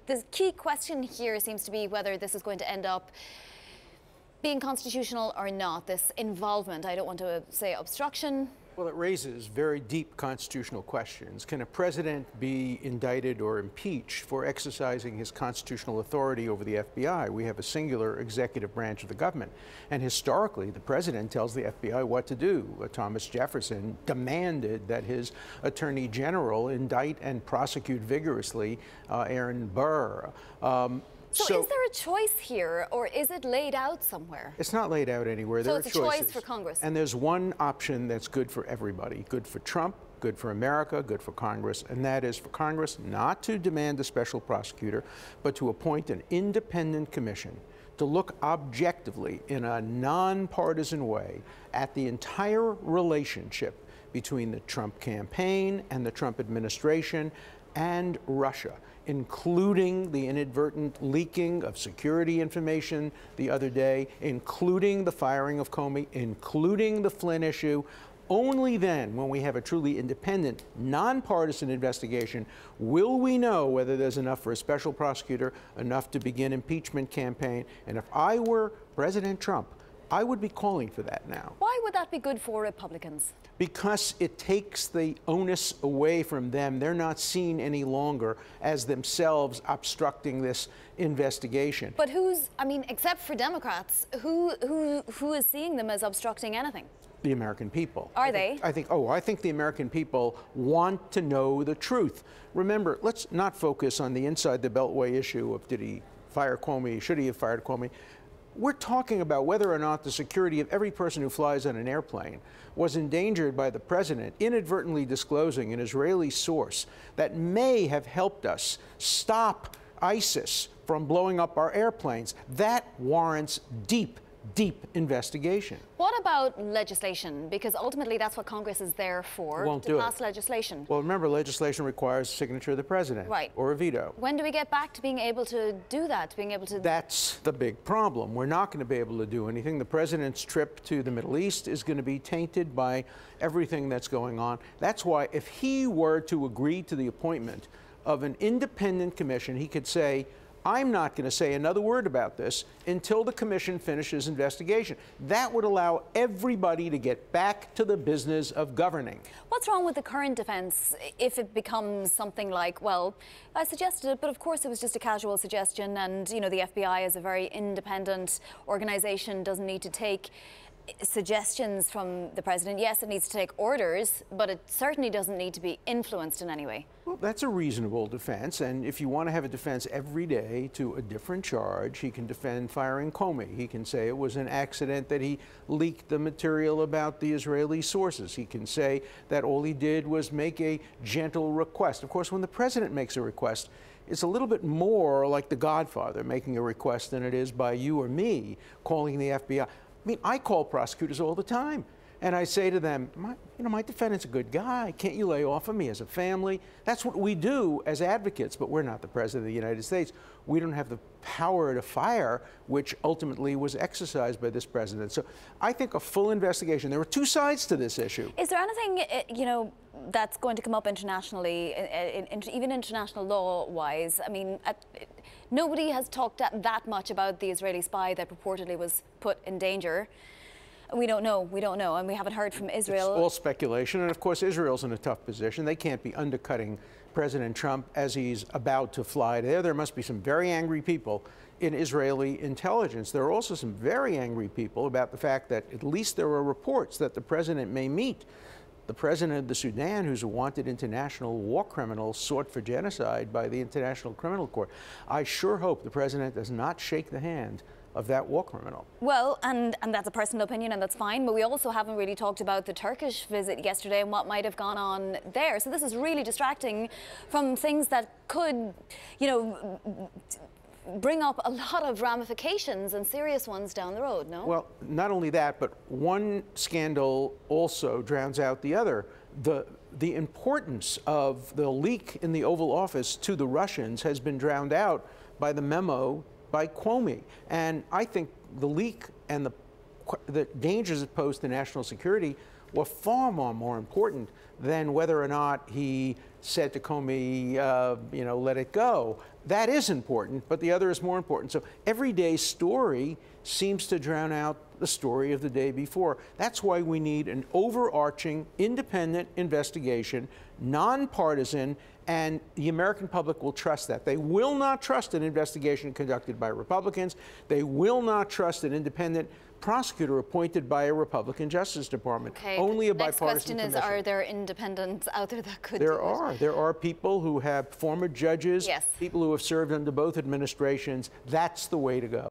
the key question here seems to be whether this is going to end up being constitutional or not, this involvement. I don't want to say obstruction. Well, it raises very deep constitutional questions. Can a president be indicted or impeached for exercising his constitutional authority over the FBI? We have a singular executive branch of the government. And historically, the president tells the FBI what to do. Thomas Jefferson demanded that his attorney general indict and prosecute vigorously Aaron Burr. So is there a choice here, or is it laid out somewhere? It's not laid out anywhere. There are choices. So it's a choice for Congress. And there's one option that's good for everybody. Good for Trump, good for America, good for Congress. And that is for Congress not to demand a special prosecutor, but to appoint an independent commission to look objectively in a nonpartisan way at the entire relationship between the Trump campaign and the Trump administration and Russia, including the inadvertent leaking of security information the other day, including the firing of Comey, including the Flynn issue. Only then, when we have a truly independent, nonpartisan investigation, will we know whether there's enough for a special prosecutor, enough to begin impeachment campaign. And if I were President Trump, I would be calling for that now. Why would that be good for Republicans? Because it takes the onus away from them. They're not seen any longer as themselves obstructing this investigation. But except for Democrats, who is seeing them as obstructing anything? The American people. Are they? I think the American people want to know the truth. Remember, let's not focus on the inside the Beltway issue of did he fire Comey, should he have fired Comey. We're talking about whether or not the security of every person who flies on an airplane was endangered by the president inadvertently disclosing an Israeli source that may have helped us stop ISIS from blowing up our airplanes. That warrants deep investigation. What about legislation? Because ultimately that's what Congress is there for, to pass legislation. Well, remember, legislation requires the signature of the president, right, or a veto. When do we get back to being able to do that, That's the big problem. We're not going to be able to do anything. The president's trip to the Middle East is going to be tainted by everything that's going on. That's why if he were to agree to the appointment of an independent commission, he could say, I'm not going to say another word about this until the commission finishes investigation. That would allow everybody to get back to the business of governing. What's wrong with the current defense if it becomes something like, well, I suggested it, but of course it was just a casual suggestion, and the FBI is a very independent organization, doesn't need to take suggestions from the president. Yes, it needs to take orders, but it certainly doesn't need to be influenced in any way. Well, that's a reasonable defense, and if you want to have a defense every day to a different charge, he can defend firing Comey. He can say it was an accident that he leaked the material about the Israeli sources. He can say that all he did was make a gentle request. Of course, when the president makes a request, it's a little bit more like The Godfather making a request than it is by you or me calling the FBI. I mean, I call prosecutors all the time, and I say to them, my defendant's a good guy. Can't you lay off of me as a family? That's what we do as advocates, but we're not the president of the United States. We don't have the power to fire, which ultimately was exercised by this president. So I think a full investigation. There are two sides to this issue. Is there anything, that's going to come up internationally, even international law-wise? I mean, nobody has talked that much about the Israeli spy that purportedly was put in danger. We don't know, and we haven't heard from Israel. It's all speculation, and of course Israel's in a tough position. They can't be undercutting President Trump as he's about to fly there. There must be some very angry people in Israeli intelligence. There are also some very angry people about the fact that at least there are reports that the president may meet the president of the Sudan, who's a wanted international war criminal sought for genocide by the International Criminal Court. I sure hope the president does not shake the hand of that war criminal. Well, and that's a personal opinion, and that's fine, but we also haven't really talked about the Turkish visit yesterday and what might have gone on there. So this is really distracting from things that could, bring up a lot of ramifications and serious ones down the road, no? Well, not only that, but one scandal also drowns out the other. The importance of the leak in the Oval Office to the Russians has been drowned out by the memo by Comey. And I think the leak and the dangers it posed to national security were far more important than whether or not he said to Comey, let it go. that is important, but the other is more important. So every day's story seems to drown out the story of the day before. That's why we need an overarching, independent investigation, nonpartisan, and the American public will trust that. They will not trust an investigation conducted by Republicans. They will not trust an independent prosecutor appointed by a Republican Justice Department. Okay. Only a Next bipartisan question is, are there independents out there that could do it? There are people who have former judges, yes, people who have served under both administrations. That's the way to go.